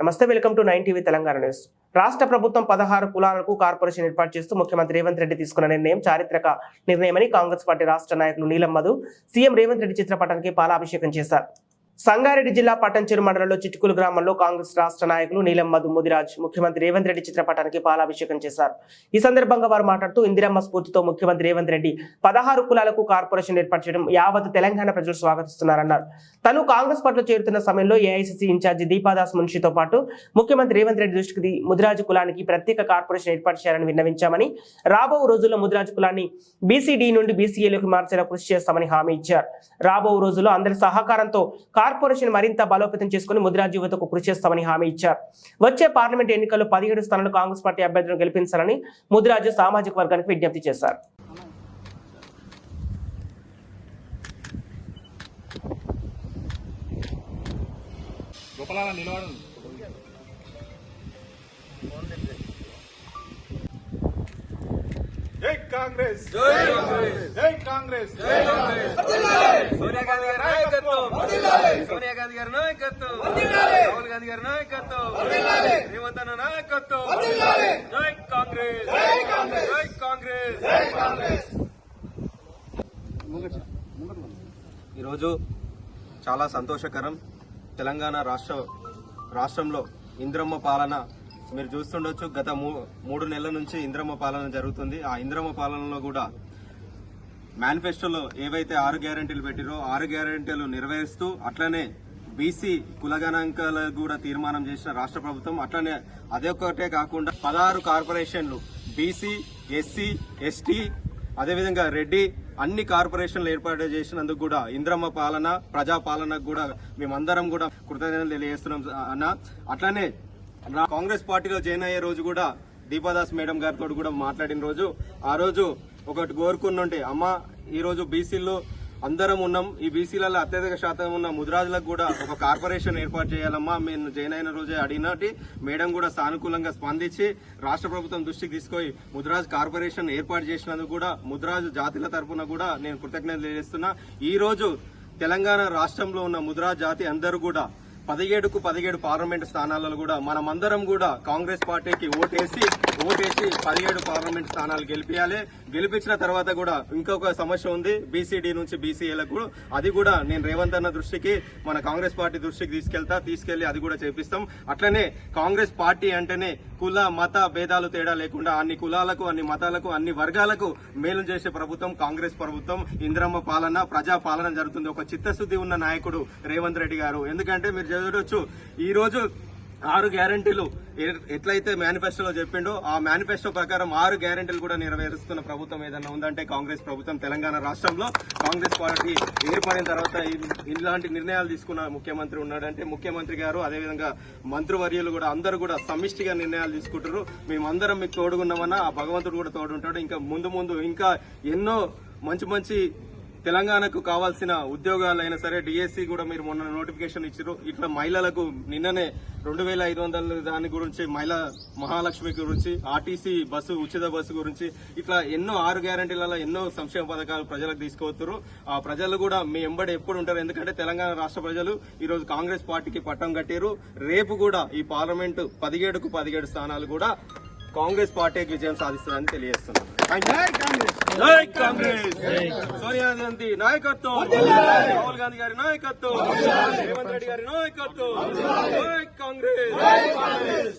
నమస్తే, welcome to 9 TV Telangana news. రాష్ట్ర ప్రభుత్వం 16 కులాలకు కార్పొరేషన్ ఏర్పాటు చేస్తూ ముఖ్యమంత్రి రేవంత్ రెడ్డి తీసుకున్న నిర్ణయం చారిత్రక నిర్ణయమని కాంగ్రెస్ పార్టీ రాష్ట్ర నాయకులు నీలం మధు సీఎం రేవంత్ రెడ్డి చిత్రపటానికి పాలాభిషేకం చేశారు. సంగారెడ్డి జిల్లా పట్టంచెరు మండలంలో చిట్కులు గ్రామంలో కాంగ్రెస్ రాష్ట్ర నాయకులు నీలం మధు ముదిరాజ్ ముఖ్యమంత్రి రేవంత్ రెడ్డి చిత్రపటానికి పాలాభిషేకం చేశారు. ఈ సందర్భంగా వారు మాట్లాడుతూ ఇందిరమ్మ స్ఫూర్తితో ముఖ్యమంత్రి రేవంత్ రెడ్డి 16 కులాలకు కార్పొరేషన్ ఏర్పాటు చేయడం యావత్ తెలంగాణ ప్రజలు స్వాగతిస్తున్నారన్నారు. తను కాంగ్రెస్ పార్టీలో చేరుతున్న సమయంలో ఏఐసిసి ఇన్ఛార్జి దీపాదాస్ మున్షితో పాటు ముఖ్యమంత్రి రేవంత్ రెడ్డి దృష్టికి ముదిరాజు కులానికి ప్రత్యేక కార్పొరేషన్ ఏర్పాటు చేయాలని విన్నవించామని, రాబో రోజుల్లో ముదిరాజు కులాన్ని బీసీడీ నుండి బీసీఏలోకి మార్చేలా కృషి చేస్తామని హామీ ఇచ్చారు. రాబో రోజుల్లో అందరి సహకారంతో కార్పొరేషన్ మరింత బలోపేతం చేసుకుని ముదిరాజు యువతకు కృషి చేస్తామని హామీ ఇచ్చారు. వచ్చే పార్లమెంట్ ఎన్నికల్లో 17 స్థానాలు కాంగ్రెస్ పార్టీ అభ్యర్థులను గెలిపించాలని ముదిరాజు సామాజిక వర్గానికి విజ్ఞప్తి చేశారు. జై కాంగ్రెస్, జై కాంగ్రెస్, జై కాంగ్రెస్, జై కాంగ్రెస్. సోనియా గాంధీ గారి నాయకత్వం, సోనియా గాంధీ గారి నాయకత్వం, రాహుల్ గాంధీ గారి నాయకత్వం, రేవంత్ అన్న నాయకత్వం. జై కాంగ్రెస్, జై కాంగ్రెస్, జై కాంగ్రెస్, జై కాంగ్రెస్. ఈరోజు చాలా సంతోషకరం. తెలంగాణ రాష్ట్రంలో ఇందిరమ్మ పాలన మీరు చూస్తుండొచ్చు. గత 3 నెలల నుంచి ఇందిరమ్మ పాలన జరుగుతుంది. ఆ ఇందిరమ్మ పాలనలో కూడా మేనిఫెస్టోలో ఏవైతే 6 గ్యారెంటీలు పెట్టిరో 6 గ్యారెంటీలు నెరవేరుస్తూ అట్లనే బీసీ కులగణాంకాలకు కూడా తీర్మానం చేసిన రాష్ట్ర ప్రభుత్వం. అట్లనే అదొక్కటే కాకుండా 16 కార్పొరేషన్లు బీసీ, ఎస్సీ, ఎస్టీ, అదేవిధంగా రెడ్డి అన్ని కార్పొరేషన్లు ఏర్పాటు చేసినందుకు కూడా ఇందిరమ్మ పాలన ప్రజాపాలనకు కూడా మేమందరం కూడా కృతజ్ఞతలు తెలియజేస్తున్నాం అన్న. అట్లనే కాంగ్రెస్ పార్టీలో జాయిన్ అయ్యే రోజు కూడా దీపాదాస్ మేడం గారితో కూడా మాట్లాడిన రోజు, ఆ రోజు ఒకటి కోరుకున్నంటే, అమ్మ ఈ రోజు బీసీల్లో అందరం ఉన్నాం, ఈ బీసీలలో అత్యధిక శాతం ఉన్న ముదిరాజులకు కూడా ఒక కార్పొరేషన్ ఏర్పాటు చేయాలమ్మా మేము జాయిన్ అయిన రోజే అడిగినట్టు మేడం కూడా సానుకూలంగా స్పందించి రాష్ట్ర ప్రభుత్వం దృష్టికి తీసుకొని ముదిరాజు కార్పొరేషన్ ఏర్పాటు చేసినందుకు కూడా ముదిరాజు జాతుల తరఫున కూడా నేను కృతజ్ఞతలు తెలియజేస్తున్నా. ఈ రోజు తెలంగాణ రాష్ట్రంలో ఉన్న ముదిరాజు జాతి అందరూ కూడా 17కు 17 పార్లమెంట్ స్థానాలలో కూడా మనమందరం కూడా కాంగ్రెస్ పార్టీకి ఓటేసి 17 పార్లమెంట్ స్థానాలు గెలిపించాలి. గెలిపించిన తర్వాత కూడా ఇంకొక సమస్య ఉంది, బీసీడీ నుంచి బీసీఏలకు. అది కూడా నేను రేవంత్ అన్న దృష్టికి, మన కాంగ్రెస్ పార్టీ దృష్టికి తీసుకెళ్లి అది కూడా చేపిస్తాం. అట్లనే కాంగ్రెస్ పార్టీ అంటేనే కుల మత భేదాలు తేడా లేకుండా అన్ని కులాలకు, అన్ని మతాలకు, అన్ని వర్గాలకు మేలు చేసే ప్రభుత్వం కాంగ్రెస్ ప్రభుత్వం. ఇందిరమ్మ పాలన ప్రజా పాలన జరుగుతుంది. ఒక చిత్తశుద్ధి ఉన్న నాయకుడు రేవంత్ రెడ్డి గారు. ఎందుకంటే మీరు చూడొచ్చు, ఈ రోజు 6 గ్యారెంటీలు ఎట్లయితే మేనిఫెస్టోలో చెప్పిండో ఆ మేనిఫెస్టో ప్రకారం 6 గ్యారెంటీలు కూడా నెరవేరుస్తున్న ప్రభుత్వం ఏదన్నా ఉందంటే కాంగ్రెస్ ప్రభుత్వం. తెలంగాణ రాష్ట్రంలో కాంగ్రెస్ పార్టీ ఏర్పడిన తర్వాత ఇలాంటి నిర్ణయాలు తీసుకున్న ముఖ్యమంత్రి ఉన్నాడంటే ముఖ్యమంత్రి గారు, అదేవిధంగా మంత్రివర్యులు కూడా అందరూ కూడా సమిష్టిగా నిర్ణయాలు తీసుకుంటారు. మేమందరం మీకు తోడుగున్నామన్నా ఆ భగవంతుడు కూడా తోడుంటాడు. ఇంకా ముందు ఇంకా ఎన్నో మంచి తెలంగాణకు కావాల్సిన ఉద్యోగాలైనా సరే, డిఎస్సి కూడా మీరు మొన్న నోటిఫికేషన్ ఇచ్చారు. ఇట్లా మహిళలకు నిన్ననే 2500 దాని గురించి, మహిళా మహాలక్ష్మి గురించి, ఆర్టీసీ బస్సు ఉచిత బస్సు గురించి, ఇట్లా ఎన్నో 6 గ్యారెంటీలలో ఎన్నో సంక్షేమ పథకాలు ప్రజలకు తీసుకువస్తారు. ఆ ప్రజలు కూడా మీ ఎంబడి ఎప్పుడు ఉంటారు. ఎందుకంటే తెలంగాణ రాష్ట్ర ప్రజలు ఈ రోజు కాంగ్రెస్ పార్టీకి పట్టం కట్టారు. రేపు కూడా ఈ పార్లమెంటు 17కు 17 స్థానాలు కూడా కాంగ్రెస్ పార్టీకి విజయం సాధిస్తుందని తెలియజేస్తున్నాను. జై కాంగ్రెస్, సోనియా గాంధీ నాయకత్వం, రాహుల్ గాంధీ గారి నాయకత్వం, రేవంత్ రెడ్డి గారి నాయకత్వం. జై కాంగ్రెస్.